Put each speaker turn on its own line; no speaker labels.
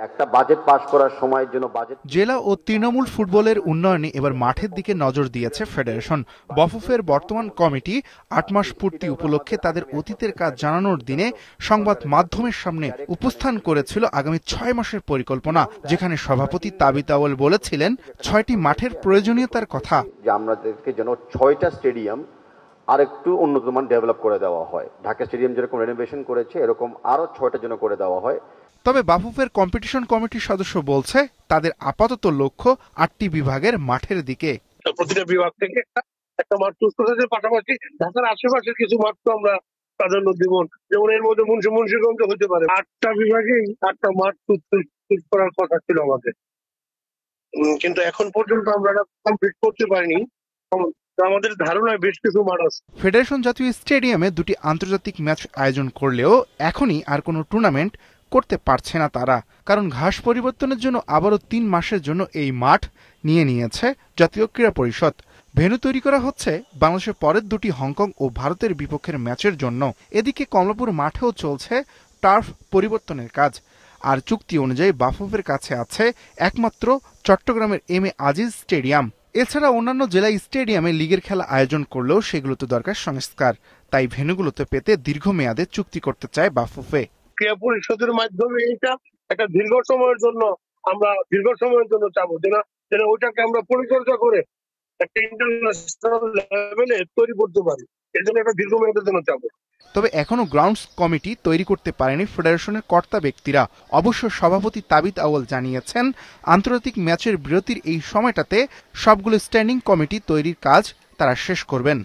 একটা budget pass করার সময়ের জন্য
জেলা ও তৃণমূল ফুটবলের উন্নয়নে এবার মাঠের দিকে নজর দিয়েছে ফেডারেশন। বফুফের বর্তমান কমিটি ৮ মাস পূর্তি উপলক্ষে তাদের অতীতের কাজ জানানোর দিনে সংবাদ মাধ্যমের সামনে উপস্থান করেছিল আগামী ৬ মাসের পরিকল্পনা, যেখানে সভাপতি তাবিত আউয়াল বলেছিলেন ৬টি মাঠের প্রয়োজনীয়তার কথা।
যে আমাদেরকে যেন ৬টা স্টেডিয়াম আর একটু উন্নত মান ডেভেলপ করে দেওয়া হয়। ঢাকা স্টেডিয়াম যেরকম রেনোভেশন করেছে এরকম আরো ৬টা যেন করে দেওয়া হয়।
তবে বাফুফের কম্পিটিশন কমিটির সদস্য বলছে তাদের আপাতত লক্ষ্য ৮টি বিভাগের মাঠের দিকে।
প্রতিটা বিভাগ থেকে একটা মাঠ চুজ করেছে, পাশাপাশি ঢাকার আশেপাশের কিছু মাঠ তো আমরা প্রাধান্য দিব, যেমন এর মধ্যে মুন্সিগঞ্জ হতে পারে। ৮টা বিভাগেই ৮টা মাঠ চুজ করার কথা ছিল আমাদের, কিন্তু এখন পর্যন্ত আমরা এটা কমপ্লিট করতে পারিনি। আমাদের ধারণায় বেশ কিছু মাঠ আছে।
ফেডারেশন জাতীয় স্টেডিয়ামে 2টি আন্তর্জাতিক ম্যাচ আয়োজন করলেও এখনই আর কোনো টুর্নামেন্ট করতে পারছে না তারা, কারণ ঘাস পরিবর্তনের জন্য আবারও ৩ মাসের জন্য এই মাঠ নিয়ে নিয়েছে জাতীয় ক্রীড়া পরিষদ। ভেন্যু তৈরি করা হচ্ছে বাংলাদেশের পরের 2টি হংকং ও ভারতের বিপক্ষের ম্যাচের জন্য। এদিকে কমলাপুর মাঠেও চলছে টার্ফ পরিবর্তনের কাজ। আর চুক্তি অনুযায়ী বাফুফের কাছে আছে একমাত্র চট্টগ্রামের এম এ আজিজ স্টেডিয়াম। এছাড়া অন্যান্য জেলা স্টেডিয়ামে লিগের খেলা আয়োজন করলেও সেগুলোতে দরকার সংস্কার। তাই ভেন্যুগুলোতে পেতে দীর্ঘমেয়াদে চুক্তি করতে চায় বাফুফে।
ক্রীড়া পরিষদের মাধ্যমে এটা একটা দীর্ঘ সময়ের জন্য চাবো, যেন ওইটাকে আমরা পরিচর্যা করে একটা ইন্টারন্যাশনাল লেভেলে তৈরি করতে পারি। এর জন্য একটা দীর্ঘমেয়াদের জন্য চাবো।
তবে এখনো গ্রাউন্ডস কমিটি তৈরি করতে পারেনি ফেডারেশনের কর্তা ব্যক্তিরা। অবশ্য সভাপতি তাবিত আউয়াল জানিয়েছেন আন্তর্জাতিক ম্যাচের বিরতির এই সময়টাতে সবগুলো স্ট্যান্ডিং কমিটি তৈরির কাজ তারা শেষ করবেন।